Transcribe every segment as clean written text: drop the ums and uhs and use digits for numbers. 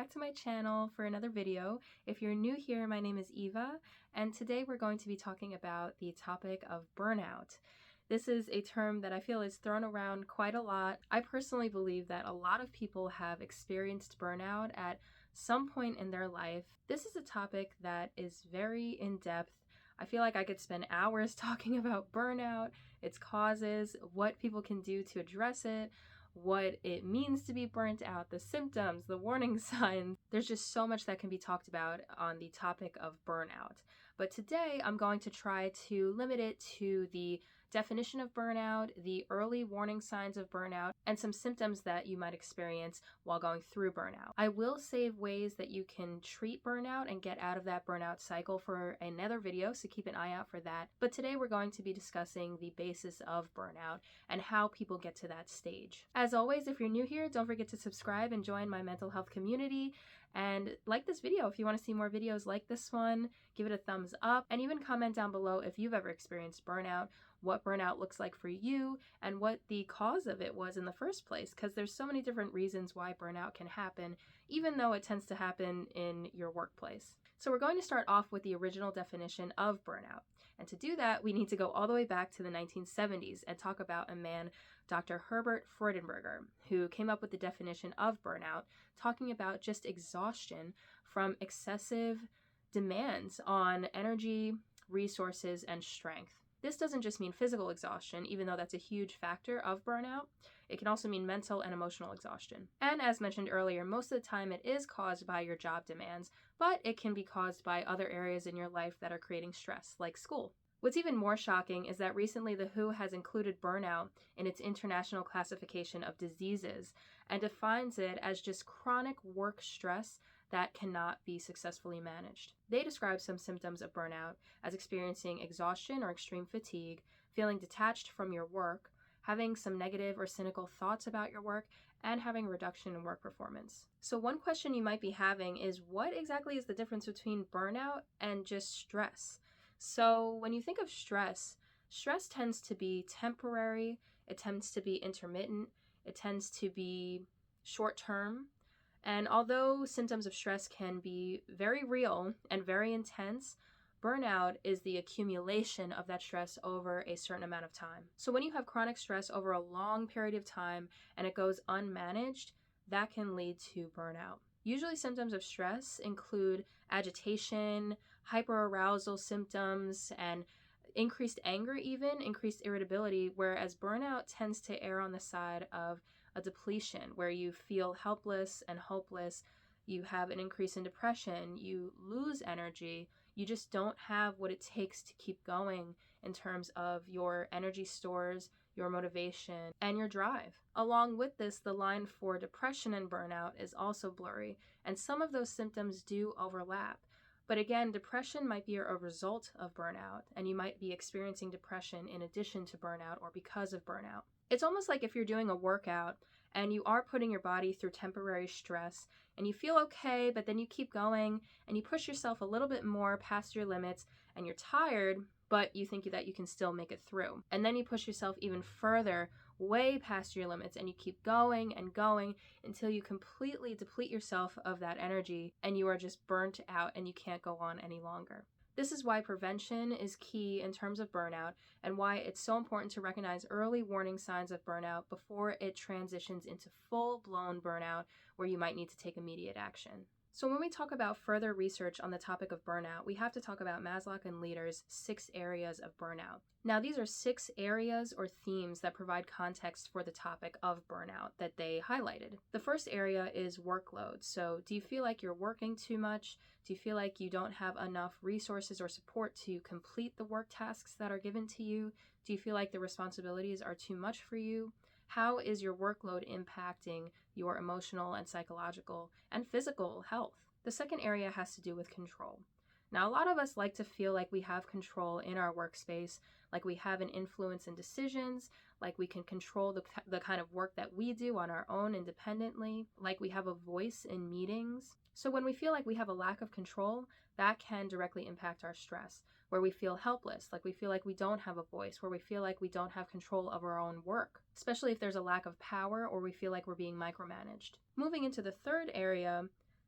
back to my channel for another video. If you're new here, my name is Eva, and today we're going to be talking about the topic of burnout. This is a term that I feel is thrown around quite a lot. I personally believe that a lot of people have experienced burnout at some point in their life. This is a topic that is very in-depth. I feel like I could spend hours talking about burnout, its causes, what people can do to address it, what it means to be burnt out, the symptoms, the warning signs. There's just so much that can be talked about on the topic of burnout. But today I'm going to try to limit it to the definition of burnout, the early warning signs of burnout, and some symptoms that you might experience while going through burnout. I will save ways that you can treat burnout and get out of that burnout cycle for another video, so keep an eye out for that. But today we're going to be discussing the basis of burnout and how people get to that stage. As always, if you're new here, don't forget to subscribe and join my mental health community. And like this video if you want to see more videos like this one. Give it a thumbs up, and even comment down below if you've ever experienced burnout, what burnout looks like for you, and what the cause of it was in the first place, because there's so many different reasons why burnout can happen, even though it tends to happen in your workplace. So we're going to start off with the original definition of burnout. And to do that, we need to go all the way back to the 1970s and talk about a man, Dr. Herbert Freudenberger, who came up with the definition of burnout, talking about just exhaustion from excessive demands on energy, resources, and strength. This doesn't just mean physical exhaustion, even though that's a huge factor of burnout. It can also mean mental and emotional exhaustion. And as mentioned earlier, most of the time it is caused by your job demands, but it can be caused by other areas in your life that are creating stress, like school. What's even more shocking is that recently the WHO has included burnout in its international classification of diseases and defines it as just chronic work stress that cannot be successfully managed. They describe some symptoms of burnout as experiencing exhaustion or extreme fatigue, feeling detached from your work, having some negative or cynical thoughts about your work, and having a reduction in work performance. So one question you might be having is, what exactly is the difference between burnout and just stress? So when you think of stress, stress tends to be temporary, it tends to be intermittent, it tends to be short-term. And although symptoms of stress can be very real and very intense, burnout is the accumulation of that stress over a certain amount of time. So when you have chronic stress over a long period of time and it goes unmanaged, that can lead to burnout. Usually symptoms of stress include agitation, hyperarousal symptoms, and increased anger even, increased irritability, whereas burnout tends to err on the side of a depletion where you feel helpless and hopeless, you have an increase in depression, you lose energy, you just don't have what it takes to keep going in terms of your energy stores, your motivation, and your drive. Along with this, the line for depression and burnout is also blurry, and some of those symptoms do overlap. But again, depression might be a result of burnout, and you might be experiencing depression in addition to burnout or because of burnout. It's almost like if you're doing a workout and you are putting your body through temporary stress and you feel okay, but then you keep going and you push yourself a little bit more past your limits and you're tired, but you think that you can still make it through. And then you push yourself even further, way past your limits, and you keep going and going until you completely deplete yourself of that energy and you are just burnt out and you can't go on any longer. This is why prevention is key in terms of burnout and why it's so important to recognize early warning signs of burnout before it transitions into full-blown burnout where you might need to take immediate action. So when we talk about further research on the topic of burnout, we have to talk about Maslow and Leader's 6 areas of burnout. Now, these are 6 areas or themes that provide context for the topic of burnout that they highlighted. The first area is workload. So do you feel like you're working too much? Do you feel like you don't have enough resources or support to complete the work tasks that are given to you? Do you feel like the responsibilities are too much for you? How is your workload impacting your emotional and psychological and physical health? The second area has to do with control. Now, a lot of us like to feel like we have control in our workspace, like we have an influence in decisions, like we can control the kind of work that we do on our own independently, like we have a voice in meetings. So when we feel like we have a lack of control, that can directly impact our stress, where we feel helpless, like we feel like we don't have a voice, where we feel like we don't have control of our own work, especially if there's a lack of power or we feel like we're being micromanaged. Moving into the third area,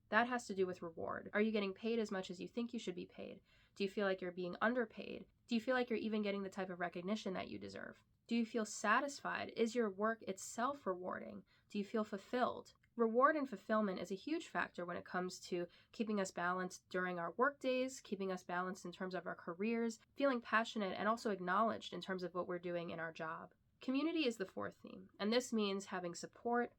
That has to do with reward. Are you getting paid as much as you think you should be paid? Do you feel like you're being underpaid? Do you feel like you're even getting the type of recognition that you deserve? Do you feel satisfied? Is your work itself rewarding? Do you feel fulfilled? Reward and fulfillment is a huge factor when it comes to keeping us balanced during our work days, keeping us balanced in terms of our careers, feeling passionate and also acknowledged in terms of what we're doing in our job. Community is the fourth theme, and this means having support,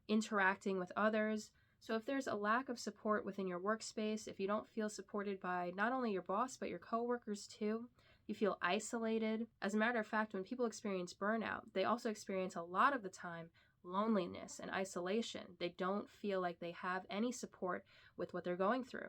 interacting with others. So if there's a lack of support within your workspace, if you don't feel supported by not only your boss, but your coworkers too, you feel isolated. As a matter of fact, when people experience burnout, they also experience a lot of the time loneliness and isolation. They don't feel like they have any support with what they're going through.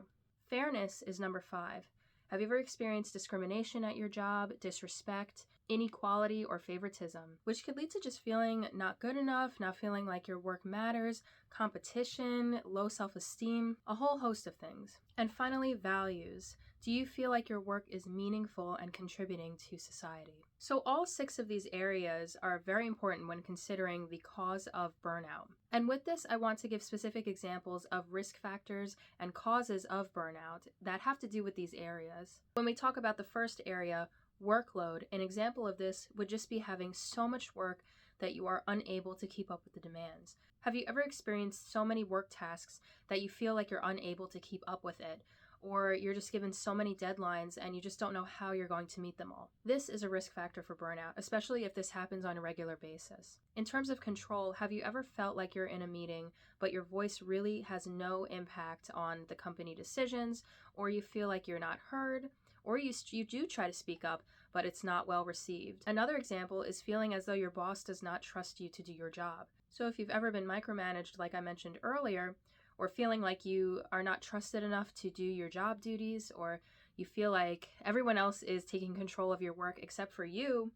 Fairness is number 5. Have you ever experienced discrimination at your job, disrespect, inequality, or favoritism, which could lead to just feeling not good enough, not feeling like your work matters, competition, low self-esteem, a whole host of things. And finally, values. Do you feel like your work is meaningful and contributing to society? So all 6 of these areas are very important when considering the cause of burnout. And with this, I want to give specific examples of risk factors and causes of burnout that have to do with these areas. When we talk about the first area, workload, an example of this would just be having so much work that you are unable to keep up with the demands. Have you ever experienced so many work tasks that you feel like you're unable to keep up with it? Or you're just given so many deadlines and you just don't know how you're going to meet them all. This is a risk factor for burnout, especially if this happens on a regular basis. In terms of control, have you ever felt like you're in a meeting, but your voice really has no impact on the company decisions, or you feel like you're not heard, or you do try to speak up, but it's not well received? Another example is feeling as though your boss does not trust you to do your job. So if you've ever been micromanaged, like I mentioned earlier, or feeling like you are not trusted enough to do your job duties, or you feel like everyone else is taking control of your work except for you,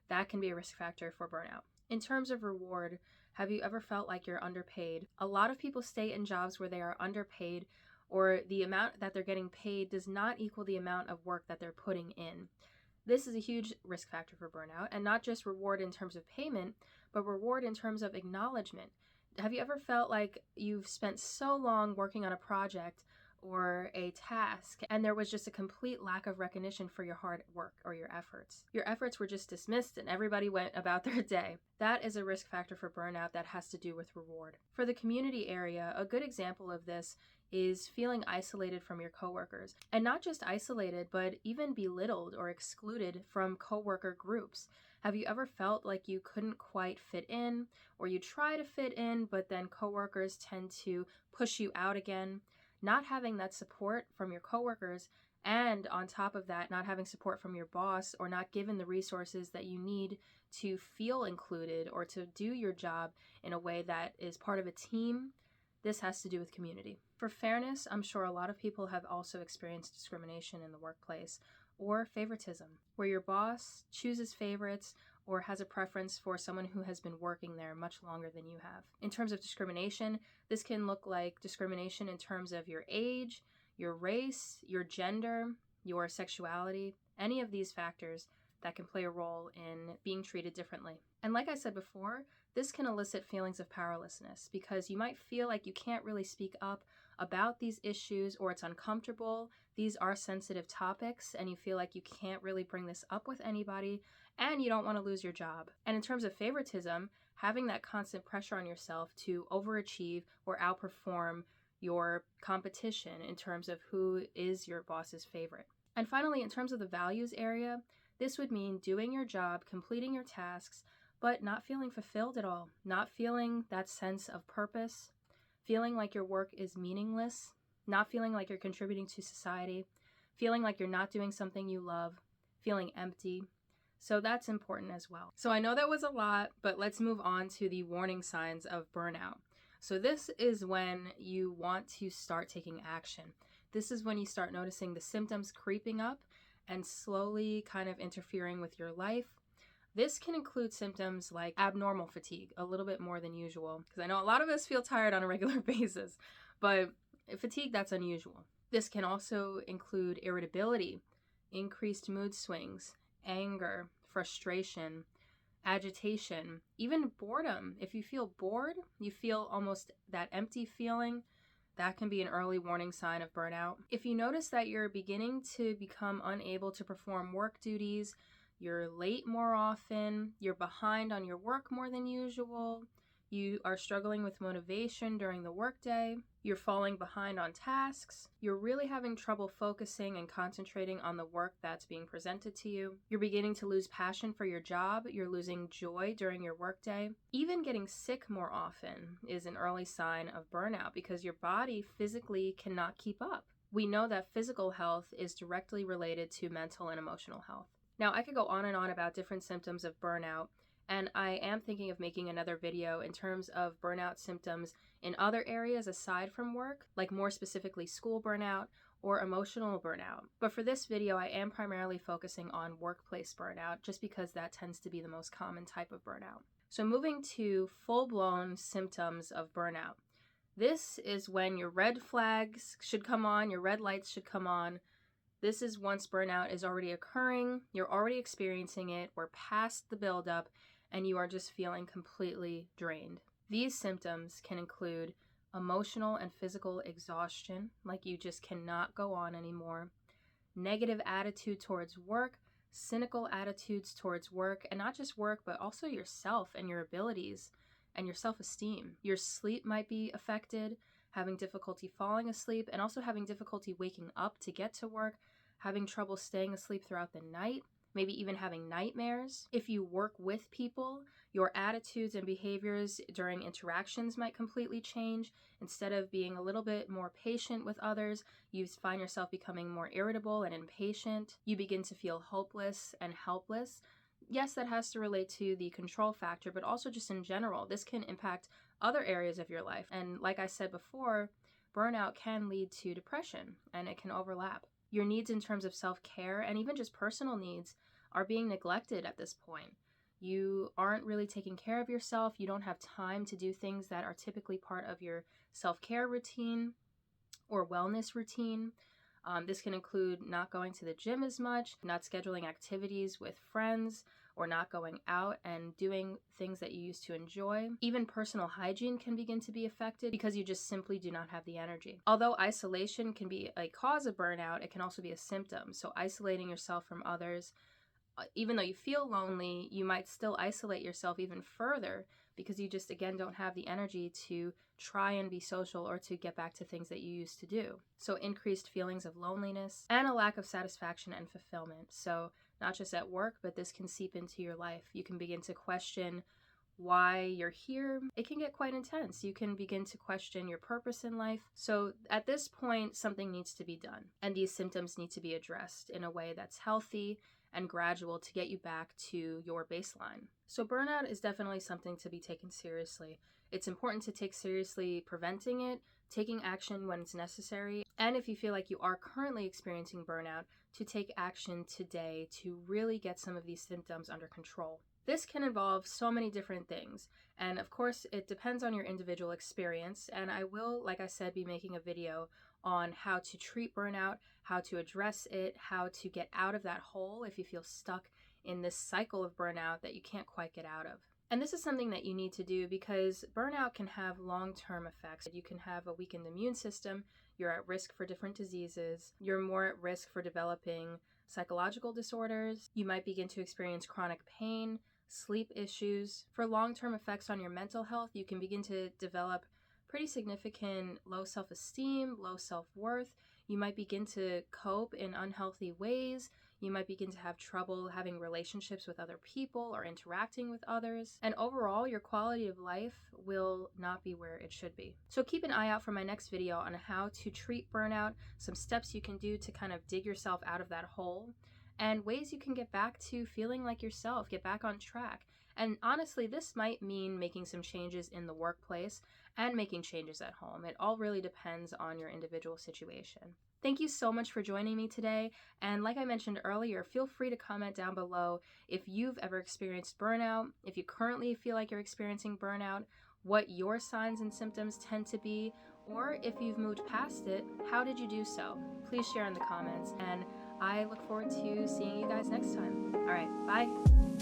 that can be a risk factor for burnout. In terms of reward, have you ever felt like you're underpaid? A lot of people stay in jobs where they are underpaid, or the amount that they're getting paid does not equal the amount of work that they're putting in. This is a huge risk factor for burnout, and not just reward in terms of payment, but reward in terms of acknowledgement. Have you ever felt like you've spent so long working on a project or a task and there was just a complete lack of recognition for your hard work or your efforts? Your efforts were just dismissed and everybody went about their day. That is a risk factor for burnout that has to do with reward. For the community area, a good example of this is feeling isolated from your coworkers. And not just isolated, but even belittled or excluded from coworker groups. Have you ever felt like you couldn't quite fit in, or you try to fit in, but then coworkers tend to push you out again? Not having that support from your coworkers, and on top of that, not having support from your boss, or not given the resources that you need to feel included or to do your job in a way that is part of a team, this has to do with community. For fairness, I'm sure a lot of people have also experienced discrimination in the workplace, or favoritism, where your boss chooses favorites or has a preference for someone who has been working there much longer than you have. In terms of discrimination, this can look like discrimination in terms of your age, your race, your gender, your sexuality, any of these factors that can play a role in being treated differently. And like I said before, this can elicit feelings of powerlessness because you might feel like you can't really speak up about these issues, or it's uncomfortable. These are sensitive topics and you feel like you can't really bring this up with anybody and you don't want to lose your job. And in terms of favoritism, having that constant pressure on yourself to overachieve or outperform your competition in terms of who is your boss's favorite. And finally, in terms of the values area, this would mean doing your job, completing your tasks, but not feeling fulfilled at all, not feeling that sense of purpose, feeling like your work is meaningless, not feeling like you're contributing to society, feeling like you're not doing something you love, feeling empty. So that's important as well. So I know that was a lot, but let's move on to the warning signs of burnout. So this is when you want to start taking action. This is when you start noticing the symptoms creeping up and slowly kind of interfering with your life. This can include symptoms like abnormal fatigue, a little bit more than usual, because I know a lot of us feel tired on a regular basis, but fatigue, that's unusual. This can also include irritability, increased mood swings, anger, frustration, agitation, even boredom. If you feel bored, you feel almost that empty feeling, That can be an early warning sign of burnout. If you notice that you're beginning to become unable to perform work duties, you're late more often, you're behind on your work more than usual, you are struggling with motivation during the workday, you're falling behind on tasks, you're really having trouble focusing and concentrating on the work that's being presented to you, you're beginning to lose passion for your job, you're losing joy during your workday, even getting sick more often is an early sign of burnout because your body physically cannot keep up. We know that physical health is directly related to mental and emotional health. Now, I could go on and on about different symptoms of burnout, and I am thinking of making another video in terms of burnout symptoms in other areas aside from work, like more specifically school burnout or emotional burnout. But for this video, I am primarily focusing on workplace burnout just because that tends to be the most common type of burnout. So moving to full-blown symptoms of burnout. This is when your red flags should come on, your red lights should come on. This is once burnout is already occurring, you're already experiencing it, we're past the buildup, and you are just feeling completely drained. These symptoms can include emotional and physical exhaustion, like you just cannot go on anymore, negative attitude towards work, cynical attitudes towards work, and not just work, but also yourself and your abilities and your self-esteem. Your sleep might be affected, having difficulty falling asleep, and also having difficulty waking up to get to work, having trouble staying asleep throughout the night, maybe even having nightmares. If you work with people, your attitudes and behaviors during interactions might completely change. Instead of being a little bit more patient with others, you find yourself becoming more irritable and impatient. You begin to feel hopeless and helpless. Yes, that has to relate to the control factor, but also just in general, this can impact other areas of your life. And like I said before, burnout can lead to depression and it can overlap. Your needs in terms of self-care and even just personal needs are being neglected at this point. You aren't really taking care of yourself. You don't have time to do things that are typically part of your self-care routine or wellness routine. This can include not going to the gym as much, not scheduling activities with friends, or not going out and doing things that you used to enjoy. Even personal hygiene can begin to be affected because you just simply do not have the energy. Although isolation can be a cause of burnout, it can also be a symptom. So isolating yourself from others, even though you feel lonely, you might still isolate yourself even further because you just, again, don't have the energy to try and be social or to get back to things that you used to do. So increased feelings of loneliness and a lack of satisfaction and fulfillment. So not just at work, but this can seep into your life. You can begin to question why you're here. It can get quite intense. You can begin to question your purpose in life. So at this point, something needs to be done. And these symptoms need to be addressed in a way that's healthy and gradual to get you back to your baseline. So burnout is definitely something to be taken seriously. It's important to take seriously preventing it, taking action when it's necessary, and if you feel like you are currently experiencing burnout, to take action today to really get some of these symptoms under control. This can involve so many different things, and of course it depends on your individual experience, and I will, like I said, be making a video on how to treat burnout, how to address it, how to get out of that hole if you feel stuck in this cycle of burnout that you can't quite get out of. And this is something that you need to do because burnout can have long-term effects. You can have a weakened immune system, you're at risk for different diseases, you're more at risk for developing psychological disorders, you might begin to experience chronic pain, sleep issues. For long-term effects on your mental health, you can begin to develop pretty significant low self-esteem, low self-worth. You might begin to cope in unhealthy ways. You might begin to have trouble having relationships with other people or interacting with others. And overall, your quality of life will not be where it should be. So keep an eye out for my next video on how to treat burnout, some steps you can do to kind of dig yourself out of that hole, and ways you can get back to feeling like yourself, get back on track. And honestly, this might mean making some changes in the workplace and making changes at home. It all really depends on your individual situation. Thank you so much for joining me today. And like I mentioned earlier, feel free to comment down below if you've ever experienced burnout, if you currently feel like you're experiencing burnout, what your signs and symptoms tend to be, or if you've moved past it, how did you do so? Please share in the comments, and I look forward to seeing you guys next time. All right, bye.